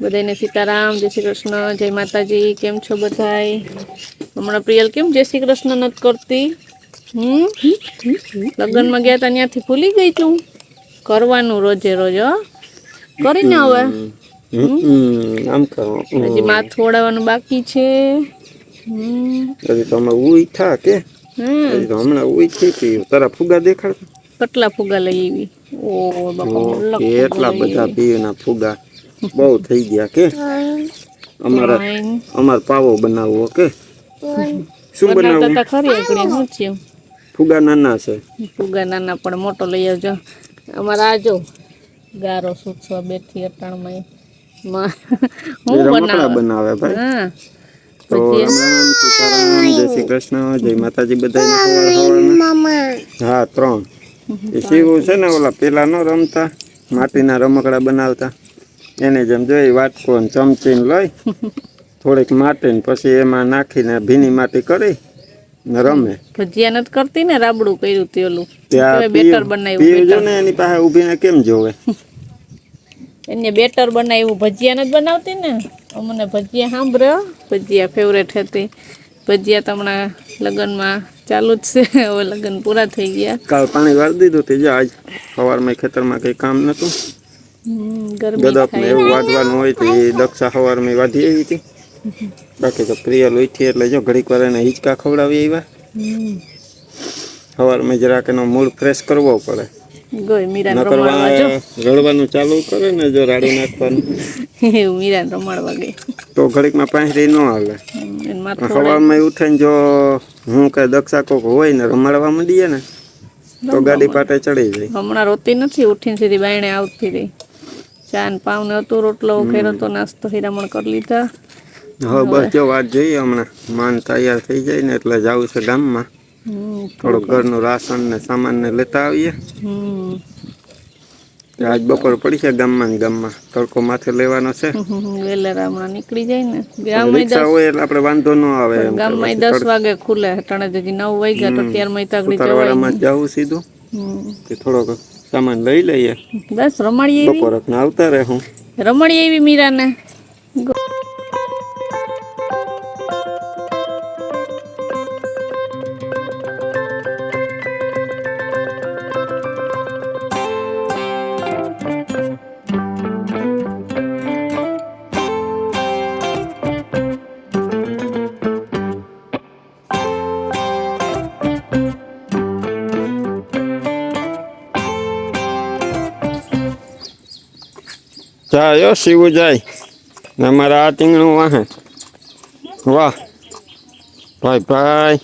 બધાને સીતારામ, જય શ્રી કૃષ્ણ, જય માતાજી. કેમ છો બધાય? હમણાં પ્રિયલ કેમ જય શ્રી કૃષ્ણ નથી કરતી? લગ્નમાં ગયા તા ત્યાંથી ભૂલી ગઈ તું? કરવાનું રોજે રોજ કરીને હવે આમ કરો હજી માથું ઓડાવવાનું બાકી છે. હજી તો અમે ઉઈ થા કે હજી તો હમણાં ઉઈ થઈ તારા ફુગા દેખાડ. કેટલા ફુગા લઈ આવી? ઓ બાપા મલક ફુગો એટલા લઈ બધા આવી. પીના ફુગા બહુ થઈ ગયા કે અમાર પાવો બનાવવો કે શું બનાવતા બનાવવું? તા ખરી એકડી શું થયું? ફુગા નાના છે. ફુગા નાના પણ મોટો લઈ આવજો. અમારે આજો ગારો સુસવા બેઠી અટાણમાં હું રમકડા બનાવે ભાઈ. હા તો રામ સીતારામ, જય શ્રી કૃષ્ણ, જય માતાજી બધાને. હા 3 એ શિવું છે ને ઓલા પેલા નો રમતા માટીના રમકડા બનાવતા એને જેમ જોઈ વાટકો ને ચમચીને લઈ થોડીક માટી ને પછી એમાં નાખીને ભીની માટી કરી ને રમે. ભજીયા નથી કરતી ને? રાબડું કર્યું તે ઓલું ત્યાં બેટર બનાવ્યું. જો ને એની પાસે ઊભીને કેમ જોવે એને બેટર બનાવ્યું. ભજીયા નથી બનાવતી ને? અમને ભજીયા સાંભળ્યો, ભજીયા ફેવરેટ હતી. ભજીયા તો હમણાં લગ્નમાં ચાલુ જ છે. હવે લગ્ન પૂરા થઈ ગયા. કાલ પાણી વાળી દીધું તે જો આજ સવારમાં ખેતરમાં કંઈ કામ નહોતું. ગદપ ને એવું વાઢવાનું હોય તો એ દક્ષા સવારમાં વાઢી આવી હતી. બાકી તો પ્રિયલ ઉઠી એટલે જો ઘડીક વાર એને હિંચકા ખવડાવી આવ્યા. સવારમાં જરાક એનો મૂડ ફ્રેશ કરવો પડે. રડવાનું ચાલુ કરે ને જો રાડું નાખવાનું એવું મીરાને રમાડવા ગઈ તો ઘડીકમાં પાંહરી ન હાલે. સવારમાં ઉઠીને જો હું કે દક્ષા કોક હોય ને રમાડવા માંડીએ ને તો ગાડી પાટે ચડી જાય. હમણાં રોતી નથી, ઉઠીને સીધી બાયણે આવતી રહી. ચા ને પાવ ને હતું, રોટલો ઉખેરો તો નાસ્તો હીરામણ કરી લીધા. હવે બસ જો વાત જોઈએ હમણાં માન તૈયાર થઈ જાય ને એટલે જવું છે ગામમાં. થોડુંક ઘરનું રાશન ને સામાન ને લેતા આવીએ. આજ બપોર પડી છે ગામમાં તડકો માથે લેવાનો છે. વેલેરા હમણાં નીકળી જાય ને. રિક્ષા હોય એટલે આપણે વાંધો ન આવે. ગામમાં 10 વાગે ખુલે, અટાણે હજી 9 વાગ્યા તો 11 તાગડી ઉતારવાળામાં જવું સીધું કે થોડોક સામાન લઈ લઈએ. બસ રમાડી આવી બપોર આવતા રહે. હું રમાડી આવી મીરાને. જાય શિવું જાય ને અમારા આ ટીંગણું વાહે. વાહ ભાઈ ભાઈ,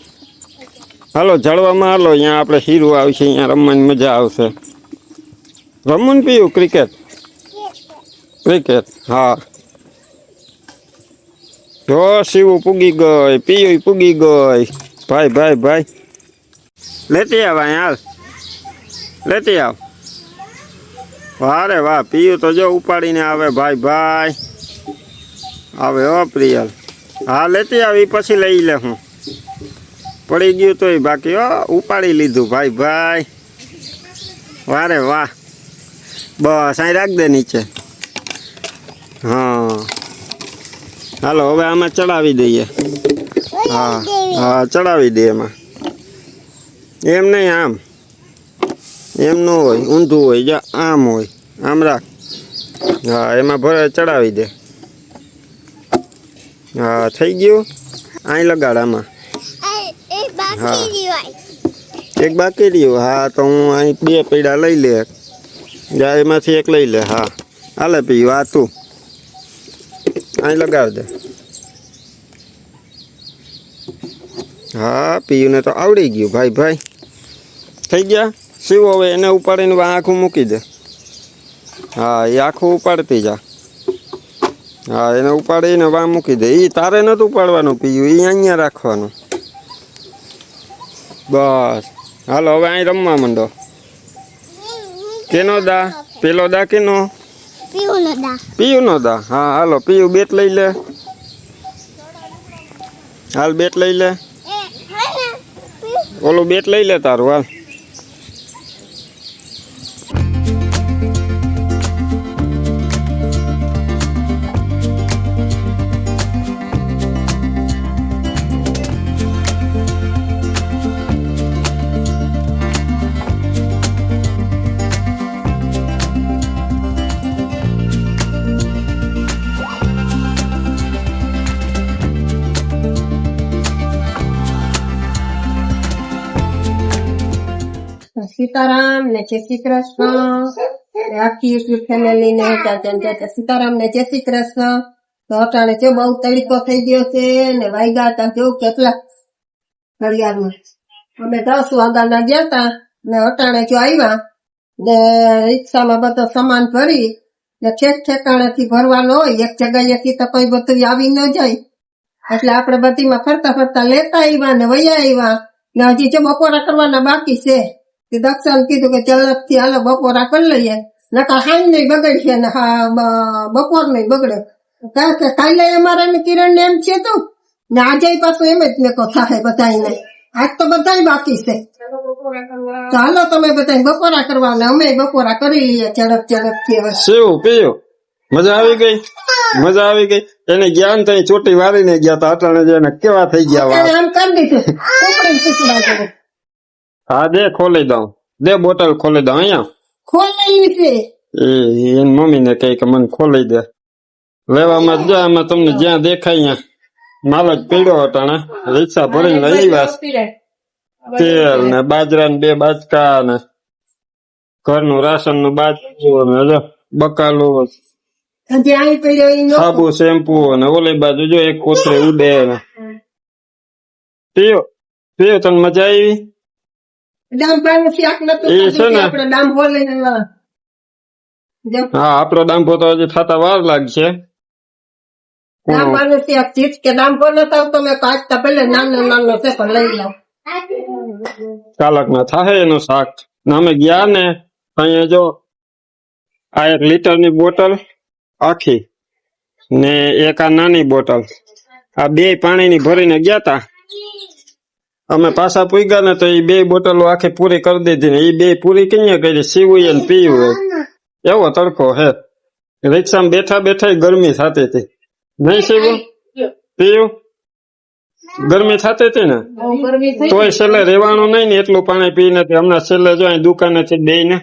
હાલો જળવામાં હાલો. અહીંયા આપણે હીરું આવશે, અહીંયા રમવાની મજા આવશે. રમવું ને પીવું ક્રિકેટ? હા જો શિવું પૂગી ગઈ, પીયું પૂગી ગઈ. ભાઈ ભાઈ ભાઈ લેતી આવ, અહીંયા હાલ લેતી આવ. વારે વાહ, પીયું તો જો ઉપાડીને આવે. ભાઈ ભાઈ આવે હો પ્રિયલ. હા લેતી આવી પછી લઈ લે. હું પડી ગયું તોય બાકી હો ઉપાડી લીધું. ભાઈ ભાઈ વારે વાહ. બસ અહીં રાખ દે નીચે. હા હાલો હવે આમાં ચડાવી દઈએ. હા હા ચડાવી દે એમાં. એમ નહીં, આમ એમ ન હોય, ઊંધું હોય. જા આમ હોય, આમ રાખ. હા એમાં ભરે ચડાવી દે. હા થઈ ગયું. અહીં લગાડ આમાં. હા એક બાકી રહ્યું. હા તો હું અહીં 2 પૈડા લઈ લે. જા એમાંથી એક લઈ લે. હા હાલે પીયું. આ તું અહીં લગાવી દે. હા પીયુંને તો આવડી ગયું. ભાઈ ભાઈ થઈ ગયા. શિવ હવે એને ઉપાડીને આખું મૂકી દે. હા એ આખું ઉપાડતી જા. હા એને ઉપાડીને વા મૂકી દે. એ તારે નતું ઉપાડવાનું પીયું, એ અહીંયા રાખવાનું. બસ હાલો હવે અહીં રમવા માંડો. કેનો દા? પેલો દા કેનો? પીયું નો દા. હા હાલો પીયું બેટ લઈ લે. હાલ બેટ લઈ લે. ઓલું બેટ લઈ લે તારું. હાલ સીતારામ ને જય શ્રી કૃષ્ણ ને આખી યુટ્યુબ ફેમિલી ને સીતારામ ને જય શ્રી કૃષ્ણ. તો અટાણે જો બહુ તડકો થઈ ગયો છે ને વાગ્યા હતા જો કેટલા ઘડિયાળમાં અમે 10 વાગ્યાના ગયા તા ને અટાણે જો આવ્યા ને રિક્ષામાં બધો સામાન ભરી ને ઠેકાણે થી ભરવાનો હોય એક જગ્યાએથી તો કોઈ બધું આવી ન જાય એટલે આપણે બધીમાં ફરતા ફરતા લેતા આવ્યા ને વયા આવ્યા ને હજી જો બપોરા કરવાના બાકી છે. દક્ષાને કીધું કે ઝડપથી હાલો બપોરા કરી લઈએ નકા હાઈ નહીં બગડશે ને બપોર નહીં બગડે કારણ કે કાલે અમારે કિરણ ને એમ છે તું ને આજે પાછું એમ જ મેં કહો થાય બધાને આજ તો બધા બાકી છે તો હાલો તમે બધા બપોરા કરવા ને અમે બપોરા કરી લઈએ ઝડપથી હવે. શું પીયું? મજા આવી ગઈ? મજા આવી ગઈ? એને જ્ઞાન થઈ ચોટી વારીને ગયા તા અટાણે જેને કેવા થઈ ગયા વાત. આમ કરી દીધું કુકડી શીખડા કરે. હા દે ખોલી દઉં, દે બોટલ ખોલી દઉં અહીંયા. ખોલેલી છે એની મમ્મી ને કહે કે મને ખોલી દે. લેવામાં જ જા, આમાં તમને જ્યાં દેખાય અહીંયા માલ જ પીડ્યો અટાણે રિક્ષા ભરીને લઈ આવ્યા. તેલ ને બાજરા ને 2 બાજકા ને ઘરનું રાશન નું બાજુ ને બકાલું હજી આવી પડ્યો ઈ નો સાબુ શેમ્પુ ને ઓલી બાજુ જો એક કોથળી ઉડે ને. પીયો પીયો, તને મજા આવી? ડામ પાણી શાક નતું એ છે ને. આપણે ડામ બોલીને હા આપણો ડાંભો તો હજી થતા વાર લાગશે. ડામ પાણી શાક ચીજ કે ડામ પર નતા આવતો મેં કાઢતા પેલે નાનો છે પણ લઈ લાવ કાલક ના થાય એનું શાક. ને અમે ગયા ને અહીંયા જો આ 1 લીટરની બોટલ આખી ને એક આ નાની બોટલ, આ 2 પાણીની ભરીને ગયા તા. અમે પાછા પૂગ્યા ને તો એ 2 બોટલો આખી પૂરી કરી દીધી ને એ 2 પૂરી કઈ કરી સીવું ને પીવું. એવો તડકો હે, રિક્ષામાં બેઠા બેઠા ગરમી થતી હતી નહીં સીવું પીવું? ગરમી થતી હતી ને તોય છેલ્લે રેવાનું નહીં ને એટલું પાણી પીને હમણાં છેલ્લે જો અહીં દુકાનેથી 2 ને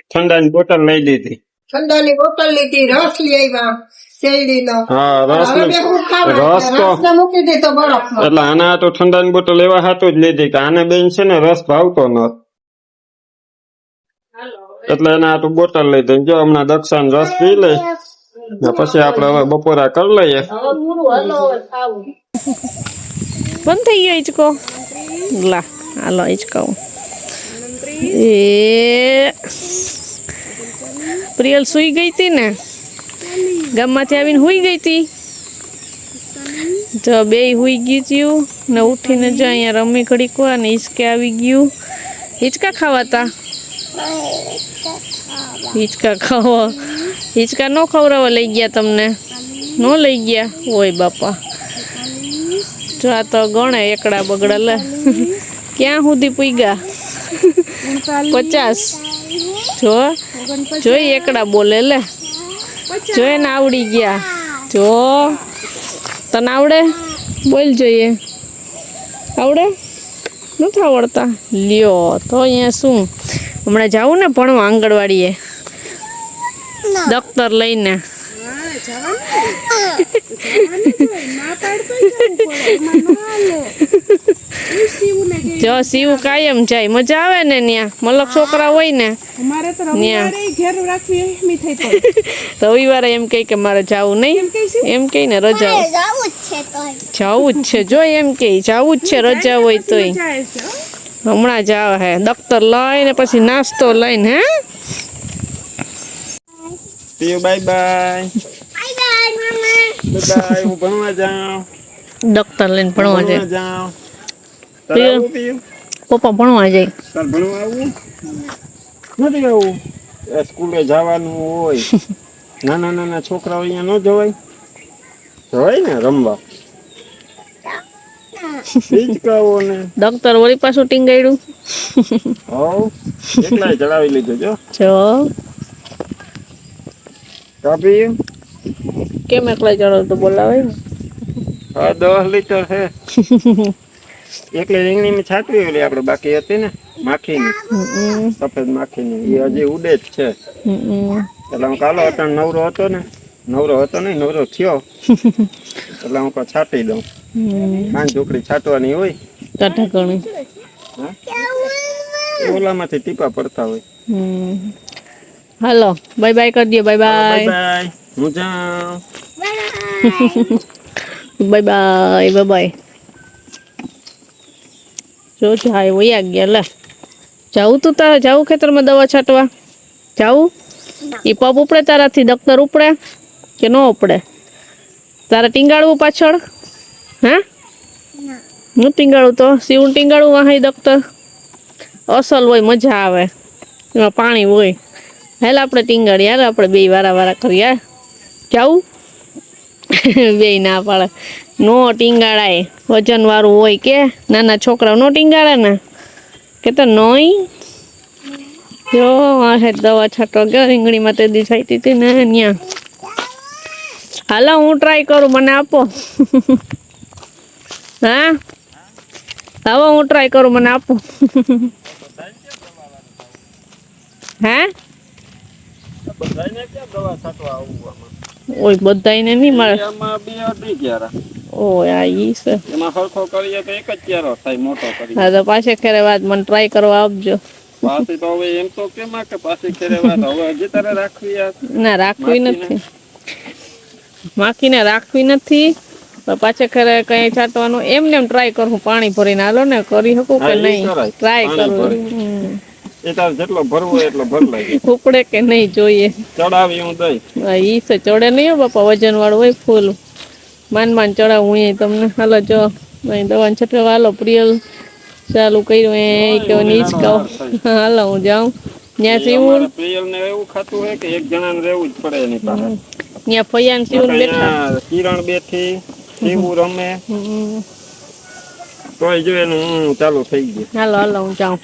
ઠંડાની બોટલ લઈ લીધી. ઠંડાની બોટલ લીધી, રસ લઈ આવ્યા શેરડીનો. હા રસ રસ તો મૂકી દીધો બરફમાં. એટલે આના તો ઠંડાની બોટલ એવા હાટું જ લીધી કે આને બેન છે ને રસ ભાવતો ન એટલે એને આટલું બોટલ લીધી. જો હમણાં દક્ષાને રસ પી લઈ ને પછી આપડે હવે બપોરા કરી લઈએ. બંધ થઈ ગયો હિંચકો. લા હાલો હિંચકાવું. એ પ્રિયલ સુઈ ગઈ હતી ને, ગામમાંથી આવીને હુઈ ગઈ હતી. જો 2 હુઈ ગયું ને ઉઠીને જો અહીંયા રમી ઘડી કો ને હિંચકે આવી ગયું. હિંચકા ખાવાતા, હિંચકા ખાવા, હિંચકા નો ખવડાવવા લઈ ગયા તમને? નો લઈ ગયા ઓય બાપા. જો આ તો ગણે એકડા બગડા લે ક્યાં સુધી પૂગ્યા? 50. જો જોઈ એકડા બોલે લે, જોઈ ને આવડી ગયા. જો તને આવડે? બોલ જોઈએ. આવડે? નથી આવડતા? લ્યો તો અહીંયા શું હમણાં જાવું ને ભણવા આંગણવાડીએ દફતર લઈને. જો સીવું કાયમ જાય, મજા આવે ને ન્યા મલક છોકરા હોય ને રવિવારે એમ કહે કે મારે જાવું નહીં, એમ કહે ને રજા જાવું જ છે. જો એમ કે જાવું જ છે રજા હોય તોય. હમણાં જ આવે હે દફતર લઈને પછી નાસ્તો લઈને. હે પીયું બાય બાય. બાય હું ભણવા જાઉં. દફતર લઈને ભણવા જાય. જાઉં પપ્પા ભણવા જાય. તાર ભણવા આવું નથી? આવું સ્કૂલે જવાનું હોય. નાના નાના છોકરાઓ અહીંયા ન જવાય? જવાય ને રમવા. હિંચકાઓ ને દફતર વળી પાછું ટીંગાડ્યું. એટલા ચડાવી લીધું. જો કાપી કેમ એકલા ચડાવ તો બોલાવે ને. 10 લીટર છે. એકલી રીંગણીની છાટવી ઓલી આપણે બાકી હતી ને માખીની, સફેદ માખીની, એ હજી ઉડે જ છે. એટલે હું કાલો અટાણ નવરો હતો ને, નવરો હતો નહીં નવરો થયો એટલે હું છાટી દઉં. પાંચ ઢોકળી છાટવાની હોય ટાટા ઘણી. ઓલામાંથી ટીપા પડતા હોય. હાલો બાય બાય કરી દો. Bye bye bye bye. હું જાઉં. Bye bye bye bye. જો જાય વયા ગયા લે. જાવું તું તારે જાવું ખેતરમાં દવા છાંટવા જાવું? એ પગ ઉપડે તારાથી દફતર ઉપડે કે ન ઉપડે? તારે ટીંગાડવું પાછળ? હા હું ટીંગાડું તો સીવું ટીંગાડું વાહી દફતર અસલ હોય મજા આવે એમાં પાણી હોય. હાલ આપણે ટીંગાડીએ. હાલ આપણે બે વારા કરીએ. જાવું? બે ના પાડે નો ટીંગાડાય વજન વાળું હોય કે નાના છોકરાઓ નો ટીંગાડે ને કે તો નોઈ. જો વાહે દવા છાંટવા ગયો રીંગણીમાં તે દી છાંટી હતી ને ત્યાં. હાલો હું ટ્રાય કરું મને આપો. હા હવે હું ટ્રાય કરું મને આપો. હે બધાને ક્યાં દવા છાંટવા આવવું આમાં? ઓય બધાયને નહીં મળે. આમાં બે અઢી ક્યારા. ઓય આ ઈ છે. એમાં સરખો કરીએ તો એક જ ક્યારો થાય મોટો કરીએ. હા તો પાછે ખેરે વાત મને ટ્રાય કરવા આપજો. પાછી તો હવે એમ તો કેમાં કે પાછી ખેરે વાત હવે હજી તારે રાખવી યાર. ના રાખવી નથી. માખીને રાખવી નથી. પાછે ખેરે કઈ છાંટવાનું એમને એમ ટ્રાય કરું પાણી ભરીને. હાલો ને કરી શકું કે નહીં? ટ્રાય કરું. એ તારે જેટલો ભરવો એટલો ભર લાગે. ઉપડે કે નહીં જોઈએ. ચડાવી હું દઈ. હા ઈ છે ચડે નહીં હો બાપા વજન વાળું હોય ફૂલ. માન ચડાવું હું તમને. હાલો જો અહીં દવા છટવા હાલો પ્રિયલ ચાલુ કર્યું એ કે નીચકાવ. હાલો હું જાઉં ત્યાં સીવું. પ્રિયલ ને એવું ખાતું હોય કે એક જણાને રહેવું જ પડે એની પાસે. ત્યાં ફૈયાન સીવું બેઠા. કિરણ બેઠી સીવું રમે તોય જો એનું ચાલુ થઈ ગયું. હાલો હું જાઉં.